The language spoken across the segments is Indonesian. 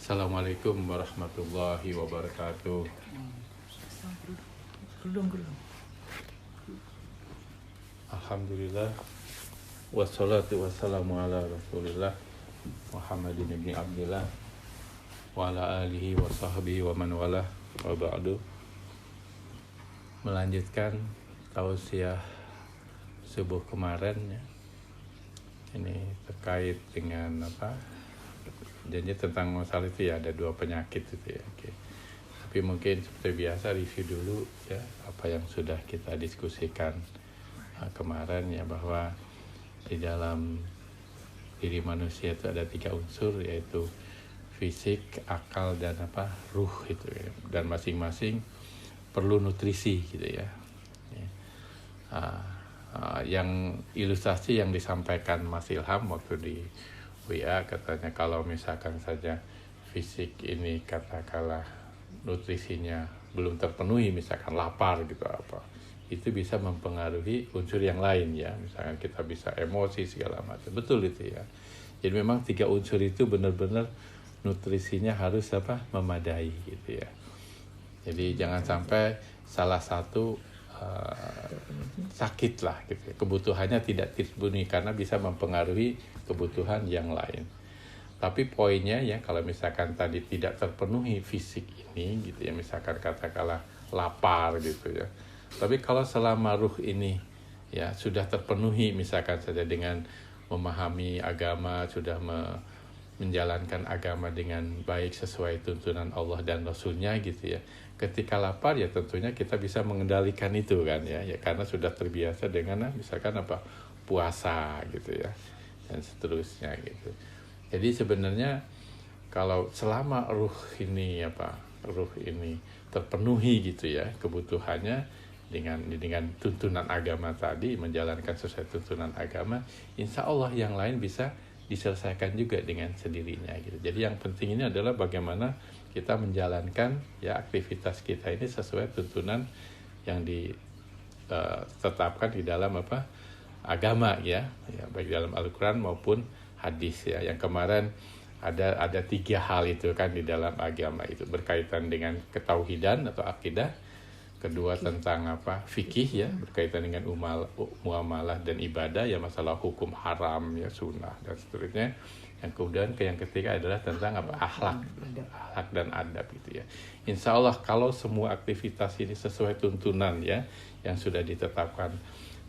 Assalamualaikum warahmatullahi wabarakatuh. Alhamdulillah. Wassalatu wassalamu ala rasulillah Muhammadin ibn Abdillah wa ala alihi wa sahbihi wa man wala wa ba'du. Melanjutkan tausiah subuh kemarin ya. Ini terkait dengan janji tentang masalah itu ya, ada 2 penyakit itu ya. Oke. Tapi mungkin seperti biasa review dulu ya apa yang sudah kita diskusikan kemarin ya, bahwa di dalam diri manusia itu ada 3 unsur, yaitu fisik, akal, dan ruh itu ya. Dan masing-masing perlu nutrisi gitu ya. Yang ilustrasi yang disampaikan Mas Ilham waktu di WA, katanya kalau misalkan saja fisik ini katakanlah nutrisinya belum terpenuhi, misalkan lapar gitu itu bisa mempengaruhi unsur yang lain ya, misalkan kita bisa emosi segala macam. Betul itu ya. Jadi memang 3 unsur itu benar-benar nutrisinya harus memadai gitu ya. Jadi jangan sampai salah satu sakit lah gitu ya. Kebutuhannya tidak terpenuhi karena bisa mempengaruhi kebutuhan yang lain. Tapi poinnya ya, kalau misalkan tadi tidak terpenuhi fisik ini gitu ya, misalkan katakanlah lapar gitu ya. Tapi kalau selama ruh ini ya sudah terpenuhi, misalkan saja dengan memahami agama, sudah menjalankan agama dengan baik sesuai tuntunan Allah dan Rasulnya gitu ya. Ketika lapar ya tentunya kita bisa mengendalikan itu kan ya, karena sudah terbiasa dengan misalkan puasa gitu ya, dan seterusnya gitu. Jadi sebenarnya kalau selama ruh ini terpenuhi gitu ya kebutuhannya dengan tuntunan agama tadi, menjalankan sesuai tuntunan agama, insya Allah yang lain bisa diselesaikan juga dengan sendirinya gitu. Jadi yang penting ini adalah bagaimana kita menjalankan ya aktivitas kita ini sesuai tuntunan yang ditetapkan di dalam agama ya, baik dalam Al-Quran maupun hadis ya. Yang kemarin ada 3 hal itu kan di dalam agama itu, berkaitan dengan ketauhidan atau akidah. Kedua tentang fikih ya, berkaitan dengan muamalah dan ibadah ya, masalah hukum haram ya, sunnah dan seterusnya. Yang kemudian yang ketiga adalah tentang akhlak dan adab gitu ya. Insya Allah kalau semua aktivitas ini sesuai tuntunan ya yang sudah ditetapkan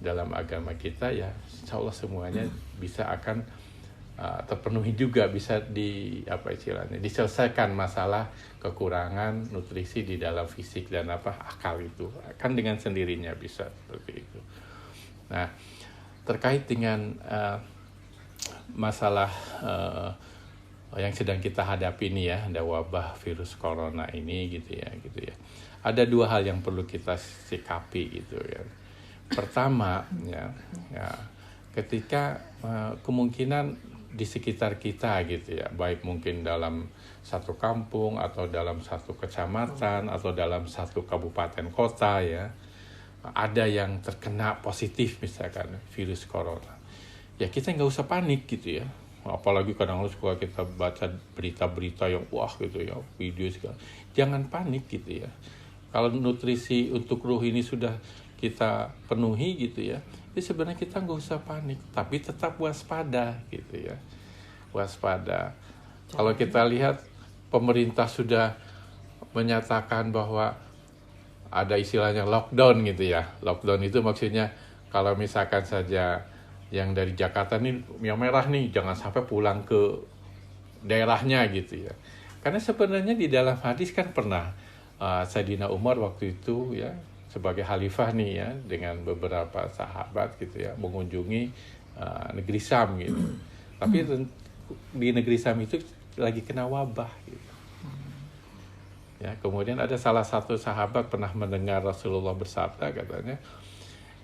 dalam agama kita ya, insya Allah semuanya bisa akan terpenuhi juga, bisa diselesaikan masalah kekurangan nutrisi di dalam fisik dan akal itu kan dengan sendirinya bisa seperti itu. Nah, terkait dengan masalah yang sedang kita hadapi ini ya, ada wabah virus corona ini gitu ya. Ada 2 hal yang perlu kita sikapi gitu ya. Pertama ya ketika kemungkinan di sekitar kita gitu ya, baik mungkin dalam satu kampung atau dalam satu kecamatan atau dalam satu kabupaten kota ya, ada yang terkena positif misalkan virus corona. Ya kita nggak usah panik gitu ya. Apalagi kadang-kadang suka kita baca berita-berita yang wah gitu ya, video segala. Jangan panik gitu ya. Kalau nutrisi untuk ruh ini sudah kita penuhi gitu ya, jadi sebenarnya kita nggak usah panik, tapi tetap waspada gitu ya. Waspada. Kalau kita lihat pemerintah sudah menyatakan bahwa ada istilahnya lockdown gitu ya. Lockdown itu maksudnya kalau misalkan saja yang dari Jakarta nih yang merah nih, jangan sampai pulang ke daerahnya gitu ya. Karena sebenarnya di dalam hadis kan pernah Sayyidina Umar waktu itu ya sebagai khalifah nih ya, dengan beberapa sahabat gitu ya, mengunjungi negeri Syam gitu. Tapi di negeri Syam itu lagi kena wabah gitu. Ya, kemudian ada salah satu sahabat pernah mendengar Rasulullah bersabda, katanya,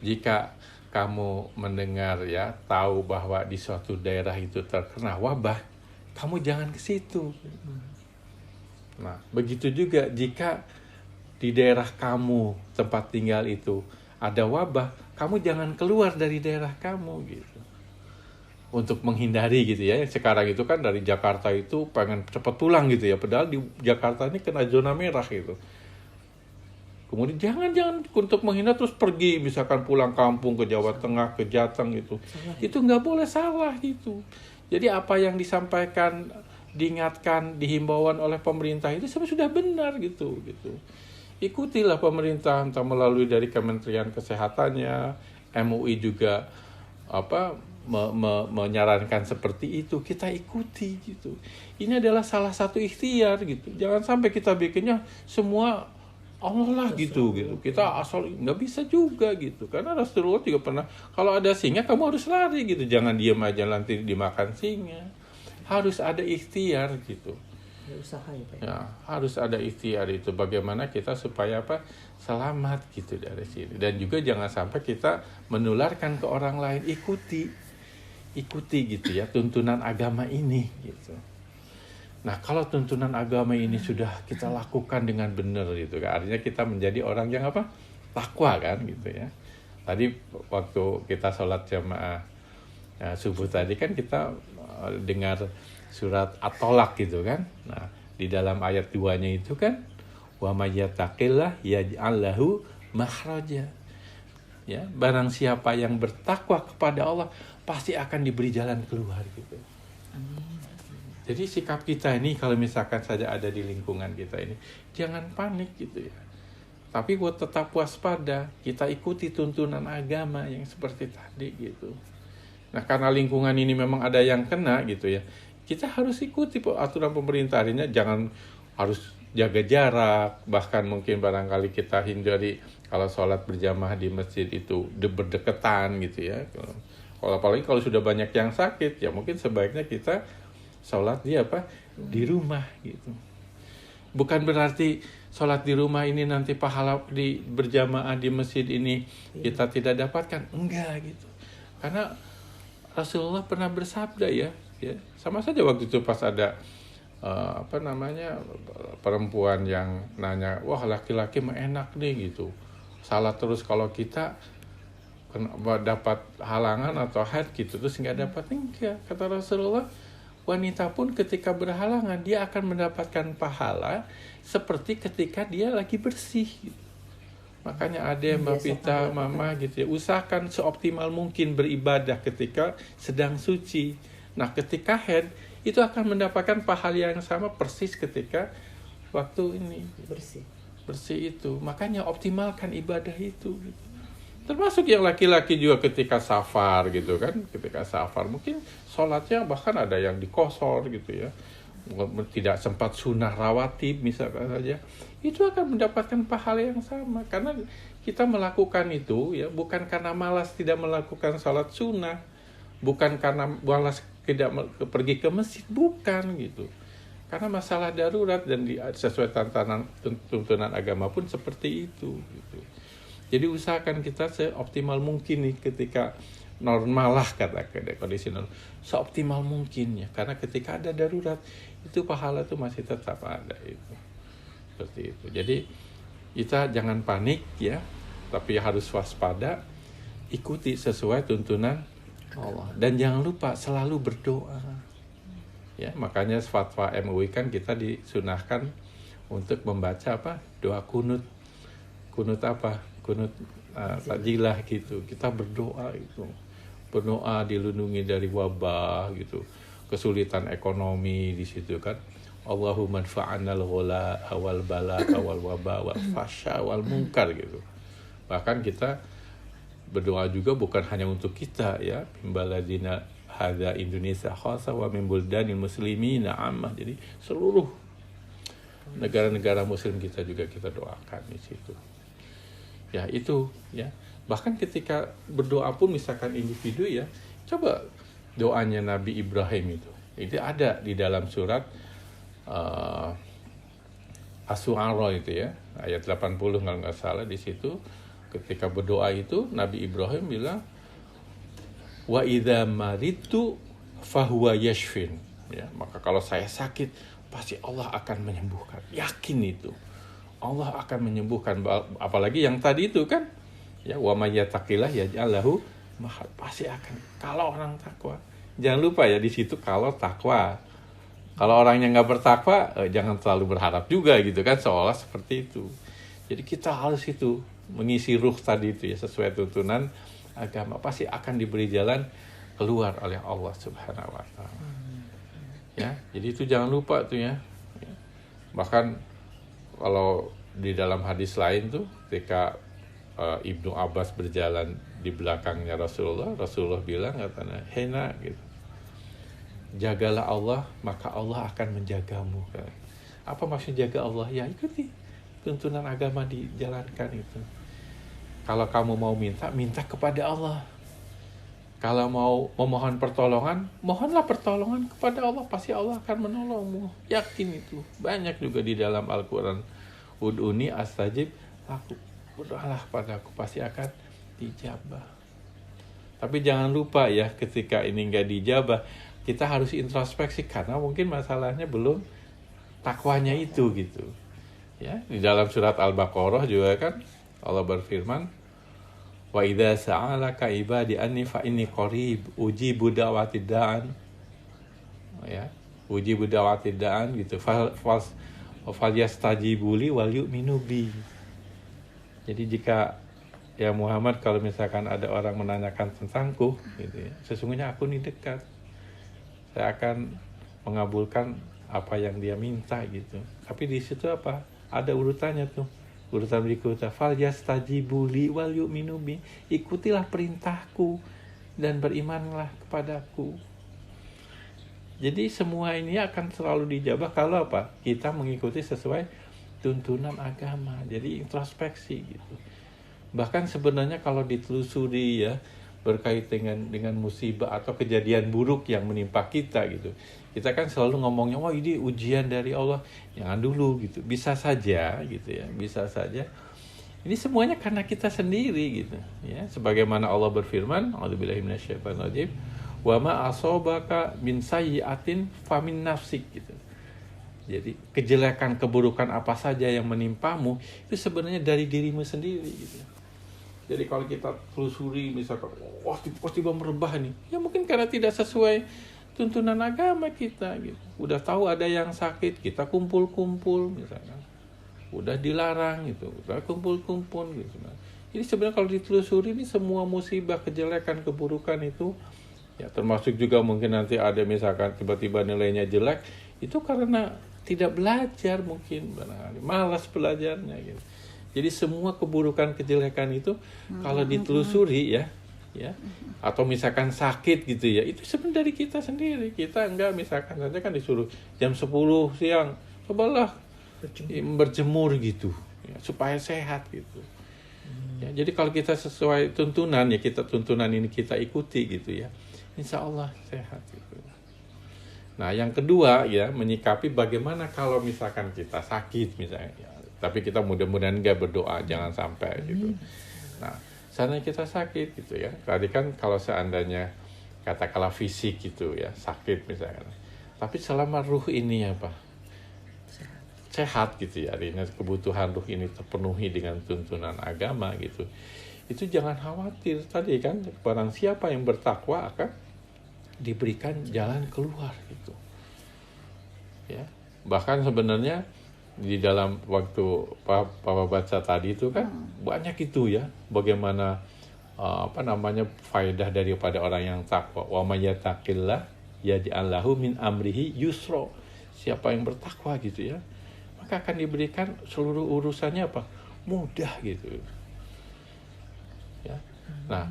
jika kamu mendengar ya, tahu bahwa di suatu daerah itu terkena wabah, kamu jangan ke situ. Nah, begitu juga jika di daerah kamu tempat tinggal itu ada wabah, kamu jangan keluar dari daerah kamu gitu. untuk menghindari gitu ya. Sekarang itu kan dari Jakarta itu pengen cepat pulang gitu ya, padahal di Jakarta ini kena zona merah gitu. Kemudian jangan untuk menghindar terus pergi, misalkan pulang kampung ke Jawa Tengah, ke Jateng gitu. Itu nggak boleh, salah gitu. Jadi apa yang disampaikan, diingatkan, dihimbauan oleh pemerintah itu sudah benar gitu. Ikutilah pemerintah, entah melalui dari Kementerian Kesehatannya, MUI juga menyarankan seperti itu, kita ikuti gitu. Ini adalah salah satu ikhtiar gitu. Jangan sampai kita bikinnya semua Allah lah gitu. Kita asal nggak bisa juga gitu. Karena Rasulullah juga pernah, kalau ada singa kamu harus lari gitu. Jangan diam aja nanti dimakan singa. Harus ada ikhtiar gitu. Usaha ya Pak. Ya, harus ada ikhtiar itu. Bagaimana kita supaya selamat gitu dari sini. Dan juga jangan sampai kita menularkan ke orang lain. Ikuti gitu ya tuntunan agama ini gitu. Nah, kalau tuntunan agama ini sudah kita lakukan dengan benar gitu kan, artinya kita menjadi orang yang takwa kan gitu ya. Tadi waktu kita sholat jamaah subuh tadi kan kita dengar surat At-Tolak gitu kan. Nah, di dalam ayat 2-nya itu kan wa may yattaqillah yaj'al lahu makhraja. Ya, barang siapa yang bertakwa kepada Allah pasti akan diberi jalan keluar gitu. Jadi sikap kita ini kalau misalkan saja ada di lingkungan kita ini, jangan panik gitu ya. Tapi buat tetap waspada, kita ikuti tuntunan agama yang seperti tadi gitu. Nah, karena lingkungan ini memang ada yang kena gitu ya, kita harus ikuti aturan pemerintah. Artinya jangan harus jaga jarak, bahkan mungkin barangkali kita hindari kalau sholat berjamaah di masjid itu berdekatan gitu ya. Apalagi kalau sudah banyak yang sakit, ya mungkin sebaiknya kita sholat di rumah gitu. Bukan berarti sholat di rumah ini nanti pahala di berjamaah di masjid ini kita tidak dapatkan, enggak gitu. Karena Rasulullah pernah bersabda ya, sama saja waktu itu pas ada perempuan yang nanya, wah laki-laki mah enak nih gitu, salah terus kalau kita dapat halangan atau haid gitu terus nggak dapat. Enggak, kata Rasulullah, wanita pun ketika berhalangan dia akan mendapatkan pahala seperti ketika dia lagi bersih gitu. Makanya ada Mbak Pita, Mama gitu ya, usahakan seoptimal mungkin beribadah ketika sedang suci. Nah, ketika haid itu akan mendapatkan pahala yang sama persis ketika waktu ini bersih itu. Makanya optimalkan ibadah itu gitu. Termasuk yang laki-laki juga ketika safar gitu kan, ketika safar mungkin sholatnya bahkan ada yang dikosor gitu ya, tidak sempat sunnah rawatib misalkan saja, itu akan mendapatkan pahala yang sama karena kita melakukan itu ya bukan karena malas tidak melakukan sholat sunnah, bukan karena malas tidak pergi ke masjid, bukan gitu, karena masalah darurat dan sesuai tuntunan agama pun seperti itu gitu. Jadi usahakan kita seoptimal mungkin nih ketika normal lah kata kondisi normal, seoptimal mungkin ya, karena ketika ada darurat itu pahala itu masih tetap ada itu. Seperti itu. Jadi kita jangan panik ya, tapi harus waspada, ikuti sesuai tuntunan Allah dan jangan lupa selalu berdoa. Ya, makanya fatwa MUI kan kita disunahkan untuk membaca doa kunut. Kunut tajilah gitu. Kita berdoa itu. Berdoa dilindungi dari wabah gitu. Kesulitan ekonomi di situ kan. Allahumma anfa'anal ghala awal bala awal wabah wal fasya wal munkar gitu. Bahkan kita berdoa juga bukan hanya untuk kita ya. Mimbaladina hadza Indonesia khasa wa min buldanil muslimina ammah. Jadi seluruh negara-negara muslim kita juga kita doakan di situ. Ya itu ya, bahkan ketika berdoa pun misalkan individu ya, coba doanya Nabi Ibrahim itu ada di dalam surat As-Su'ara itu ya, ayat 80 kalau nggak salah. Di situ ketika berdoa itu Nabi Ibrahim bilang wa idza maritu fahuwa yashfin ya, maka kalau saya sakit pasti Allah akan menyembuhkan. Yakin itu Allah akan menyembuhkan. Apalagi yang tadi itu kan ya wa may yattaqillah yaj'al lahu makhraja, pasti akan. Kalau orang takwa jangan lupa ya di situ kalau takwa. Kalau orangnya nggak bertakwa, jangan terlalu berharap juga gitu kan, seolah seperti itu. Jadi kita harus itu mengisi ruh tadi itu ya sesuai tuntunan agama, pasti akan diberi jalan keluar oleh Allah Subhanahu wa taala. Ya, jadi itu jangan lupa tuh ya. Bahkan kalau di dalam hadis lain tuh ketika Ibnu Abbas berjalan di belakangnya Rasulullah bilang katanya, "Hena gitu. Jagalah Allah, maka Allah akan menjagamu." Apa maksud jaga Allah? Ya ikuti tuntunan agama dijalankan itu. Kalau kamu mau minta kepada Allah. Kalau mau memohon pertolongan, mohonlah pertolongan kepada Allah, pasti Allah akan menolongmu. Yakin itu. Banyak juga di dalam Al-Quran. Ud'uni astajib lakum. Berdoalah padaku, pasti akan dijabah. Tapi jangan lupa ya, ketika ini nggak dijabah, kita harus introspeksi karena mungkin masalahnya belum takwanya itu gitu. Ya, di dalam surat Al-Baqarah juga kan Allah berfirman, wa idza sa'alaka ibadi anni fa inni qarib ujibu da'watid da'an. Ya, ujibu da'watid da'an gitu. Fal yastajibu li wal yu'minu bi. Jadi jika ya Muhammad, kalau misalkan ada orang menanyakan tentangku gitu ya, sesungguhnya aku ini dekat. Saya akan mengabulkan apa yang dia minta gitu. Tapi di situ apa? Ada urutannya tuh. Urutan berikutnya, fal yastajibu li wal yu'minu bi. Ikutilah perintahku dan berimanlah kepadaku. Jadi semua ini akan selalu dijabah kalau apa? Kita mengikuti sesuai tuntunan agama. Jadi introspeksi gitu. Bahkan sebenarnya kalau ditelusuri ya, berkait dengan musibah atau kejadian buruk yang menimpa kita gitu. Kita kan selalu ngomongnya, wah ini ujian dari Allah. Jangan dulu gitu. Bisa saja gitu ya, bisa saja. Ini semuanya karena kita sendiri gitu ya. Sebagaimana Allah berfirman, a'udzubillahi minasyaitonirrajim, wa ma asabaka min sayyi'atin famin nafsik gitu. Jadi kejelekan, keburukan apa saja yang menimpamu itu sebenarnya dari dirimu sendiri gitu. Jadi kalau kita telusuri misalkan, wah tiba-tiba merebah nih, ya mungkin karena tidak sesuai tuntunan agama kita gitu. Udah tahu ada yang sakit, kita kumpul-kumpul misalkan. Udah dilarang gitu, udah kumpul-kumpul gitu. Jadi sebenarnya kalau ditelusuri ini semua musibah, kejelekan, keburukan itu, ya termasuk juga mungkin nanti ada misalkan tiba-tiba nilainya jelek, itu karena tidak belajar mungkin, malas belajarnya gitu. Jadi semua keburukan, kejelekan itu kalau ditelusuri ya, atau misalkan sakit gitu ya, itu sebenarnya dari kita sendiri. Kita enggak, misalkan saja kan disuruh jam 10 siang, cobalah berjemur gitu, ya, supaya sehat gitu. Ya, jadi kalau kita sesuai tuntunan ya, tuntunan ini kita ikuti gitu ya, insya Allah sehat gitu. Nah yang kedua ya, menyikapi bagaimana kalau misalkan kita sakit misalnya ya. Tapi kita mudah-mudahan nggak berdoa, jangan sampai gitu. Nah, seandainya kita sakit gitu ya. Tadi kan kalau seandainya katakanlah fisik gitu ya, sakit misalnya. Tapi selama ruh ini apa? Sehat gitu ya. Artinya kebutuhan ruh ini terpenuhi dengan tuntunan agama gitu. Itu jangan khawatir. Tadi kan barang siapa yang bertakwa akan diberikan jalan keluar gitu. Ya. Bahkan sebenarnya di dalam waktu Papa baca tadi itu kan banyak itu ya, bagaimana faedah daripada orang yang takwa. Wa may yattaqillah yaj'al lahu min amrihi yusra. Siapa yang bertakwa gitu ya, maka akan diberikan seluruh urusannya apa? Mudah gitu. Ya. Nah,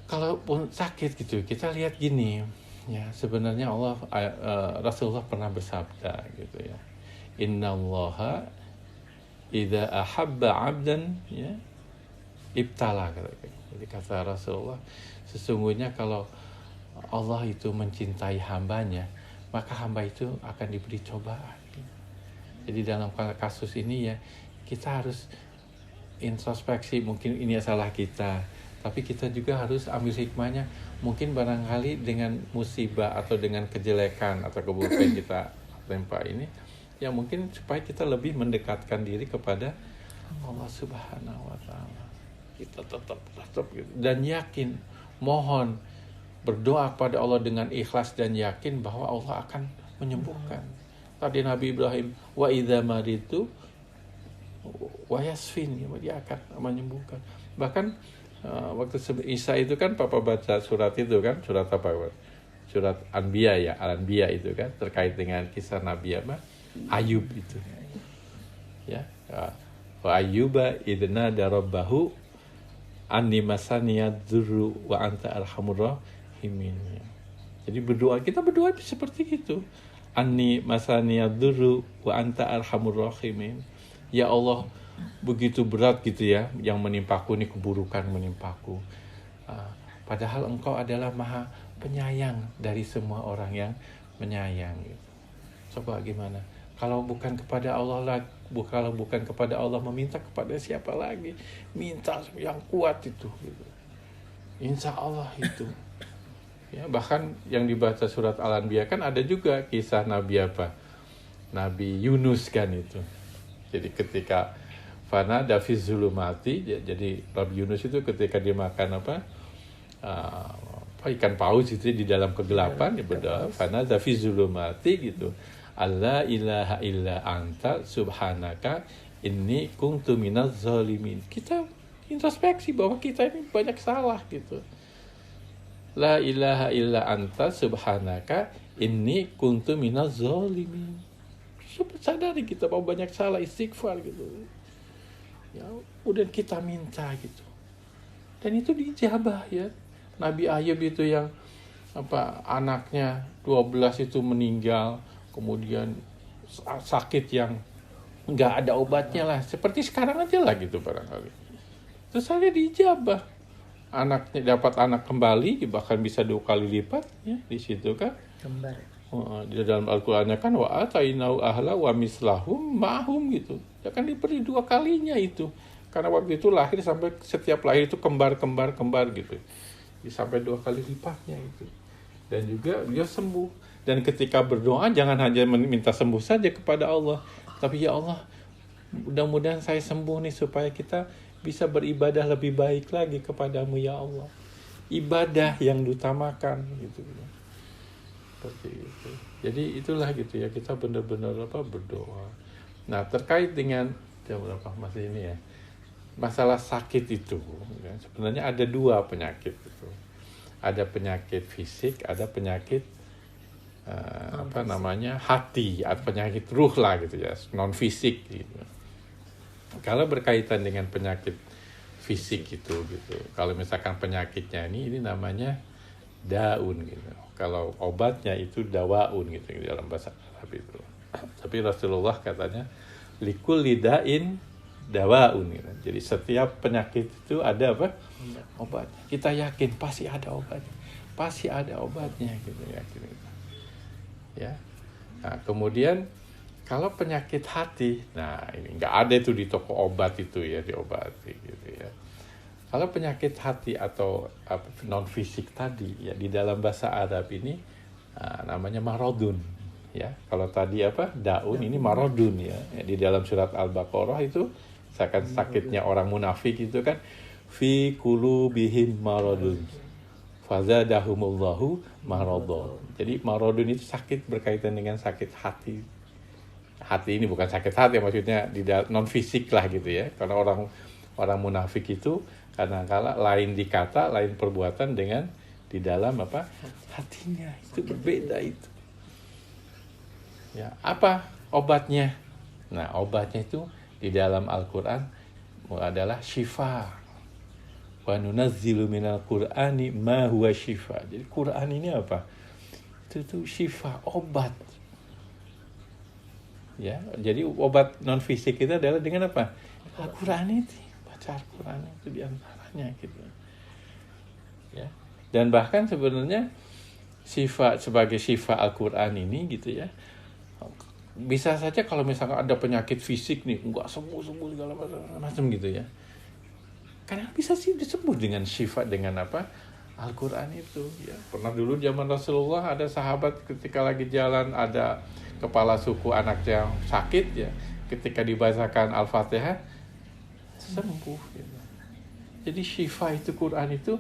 kalaupun sakit gitu, kita lihat gini ya, sebenarnya Rasulullah pernah bersabda gitu ya. Innallaha idza ahabba 'abdan ya ibtala. Jadi kata Rasulullah, sesungguhnya kalau Allah itu mencintai hambanya, maka hamba itu akan diberi cobaan. Jadi dalam kasus ini ya, kita harus introspeksi, mungkin ini salah kita, tapi kita juga harus ambil hikmahnya. Mungkin barangkali dengan musibah atau dengan kejelekan atau keburukan kita tempa ini, ya mungkin supaya kita lebih mendekatkan diri kepada Allah Subhanahu wa taala. Kita tetap gitu. Dan yakin, mohon, berdoa kepada Allah dengan ikhlas dan yakin bahwa Allah akan menyembuhkan. Tadi Nabi Ibrahim, wa idza maritu wa yasfin, dia akan menyembuhkan. Bahkan waktu Isa itu kan Papa baca surat itu kan, surat apa? Surat Anbiya ya, Al-Anbiya itu kan, terkait dengan kisah Nabi apa? Ayub itu. Ya. Wa ayyuba idna darabbahu anni masaniyad dzurru wa anta arhamur rahimin. Jadi kita berdoa seperti itu. Anni masaniyad dzurru wa anta arhamur rahimin. Ya Allah, begitu berat gitu ya yang menimpaku, ini keburukan menimpaku. Padahal Engkau adalah Maha Penyayang dari semua orang yang menyayang gitu. Coba gimana? Kalau bukan kepada Allah kalau bukan kepada Allah, meminta kepada siapa lagi? Minta yang kuat itu gitu. Insya Allah itu. Ya, bahkan yang dibaca surat Al-Anbiya kan ada juga kisah Nabi apa? Nabi Yunus kan itu. Jadi ketika fana dafiz zulumati, jadi Nabi Yunus itu ketika dia makan ikan paus itu di dalam kegelapan, dia berdoa fana dafiz zulumati gitu. Allah ilaha illa anta subhanaka inni kuntu minaz zalimin. Kita introspeksi bahwa kita ini banyak salah gitu. La ilaha illa anta subhanaka inni kuntu minaz zalimin. Sadari kita bahwa banyak salah, istighfar gitu. Ya, kemudian kita minta gitu. Dan itu dijabah ya. Nabi Ayub itu yang anaknya 12 itu meninggal, kemudian sakit yang nggak ada obatnya lah, seperti sekarang aja lah gitu barangkali. Terus saya dijabah, anaknya dapat anak kembali, bahkan bisa 2 kali lipat ya di situ kan. Kembar. Di dalam Al-Qur'annya kan wa atainau ahla wa mislahum ma'hum gitu. Ya kan diberi 2 kalinya itu. Karena waktu itu lahir sampai setiap lahir itu kembar gitu. Sampai 2 kali lipatnya itu. Dan juga dia sembuh. Dan ketika berdoa jangan hanya minta sembuh saja kepada Allah, tapi ya Allah, mudah-mudahan saya sembuh nih supaya kita bisa beribadah lebih baik lagi kepadamu ya Allah. Ibadah yang diutamakan gitu. Seperti itu. Jadi itulah gitu ya, kita benar-benar berdoa. Nah, terkait dengan masih ini ya. Masalah sakit itu ya, sebenarnya ada 2 penyakit itu. Ada penyakit fisik, ada penyakit hati atau penyakit ruh lah gitu ya, non fisik gitu. Kalau berkaitan dengan penyakit fisik gitu, kalau misalkan penyakitnya ini namanya daun gitu. Kalau obatnya itu dawaun gitu dalam bahasa Arab itu. Tapi Rasulullah katanya likulli da'in dawaun gitu. Jadi setiap penyakit itu ada obat. Kita yakin pasti ada obatnya. Pasti ada obatnya gitu ya. Ya. Nah, kemudian kalau penyakit hati, nah ini nggak ada itu di toko obat itu ya, diobati gitu ya. Kalau penyakit hati atau non fisik tadi ya, di dalam bahasa Arab ini namanya marodun ya. Kalau tadi daun, ini marodun ya. Di dalam surat Al-Baqarah itu misalkan sakitnya orang munafik itu kan fi qulubihim marodun fazadahumullahu maradun. Jadi maradun itu sakit berkaitan dengan sakit hati. Hati ini bukan sakit hati, maksudnya di non fisik lah gitu ya. Karena orang munafik itu kadang-kala lain di kata, lain perbuatan dengan di dalam hatinya. Itu berbeda itu. Ya, apa obatnya? Nah, obatnya itu di dalam Al-Qur'an adalah syifa. Wa nunazzilu minal Qur'ani ma huwa syifa. Jadi Quran ini apa? Itu syifa, obat. Ya, jadi obat non fisik itu adalah dengan apa? Al-Qur'an itu, baca Al-Qur'an itu di antaranya gitu. Ya. Dan bahkan sebenarnya sebagai syifa Al-Qur'an ini gitu ya. Bisa saja kalau misalkan ada penyakit fisik nih, enggak sembuh segala macam gitu ya. Karena bisa sih disembuh dengan syifa, dengan Al-Qur'an itu ya. Pernah dulu zaman Rasulullah ada sahabat ketika lagi jalan ada kepala suku anaknya sakit ya, ketika dibacakan Al-Fatihah sembuh gitu. Jadi syifa itu Quran itu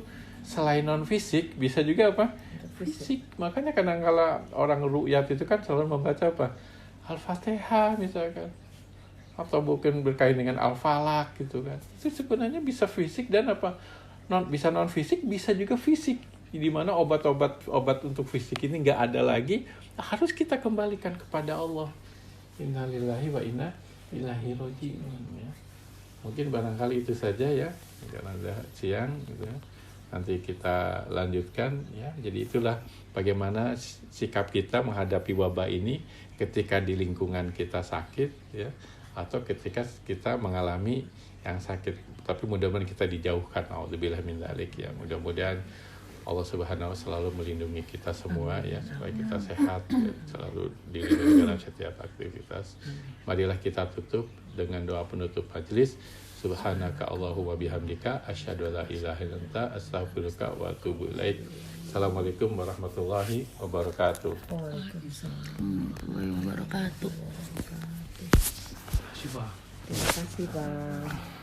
selain non fisik bisa juga apa? Fisik. Makanya kadang-kala orang ru'yat itu kan selalu membaca apa? Al-Fatihah misalkan. Atau mungkin berkaitan dengan Al-Falaq gitu kan. Itu sebenarnya bisa fisik dan apa? Bisa non fisik, bisa juga fisik. Di mana obat untuk fisik ini nggak ada lagi, harus kita kembalikan kepada Allah. Innalillahi wa inna ilaihi raji'un ya. Mungkin barangkali itu saja ya, karena ada siang gitu ya. Nanti kita lanjutkan ya. Jadi itulah bagaimana sikap kita menghadapi wabah ini ketika di lingkungan kita sakit ya, atau ketika kita mengalami yang sakit. Tapi mudah-mudahan kita dijauhkan, auzubillah min dzalik ya. Mudah-mudahan Allah Subhanahu wa selalu melindungi kita semua ya, supaya kita sehat ya, selalu dilindungi dalam setiap aktivitas. Marilah kita tutup dengan doa penutup majelis. Subhanaka Allahumma bihamdika asyhadu an la ilaha illa anta astaghfiruka wa atubu ilaik. Assalamualaikum warahmatullahi wabarakatuh. Waalaikumsalam warahmatullahi wabarakatuh. Terima kasih, Pak. Terima kasih, Bang.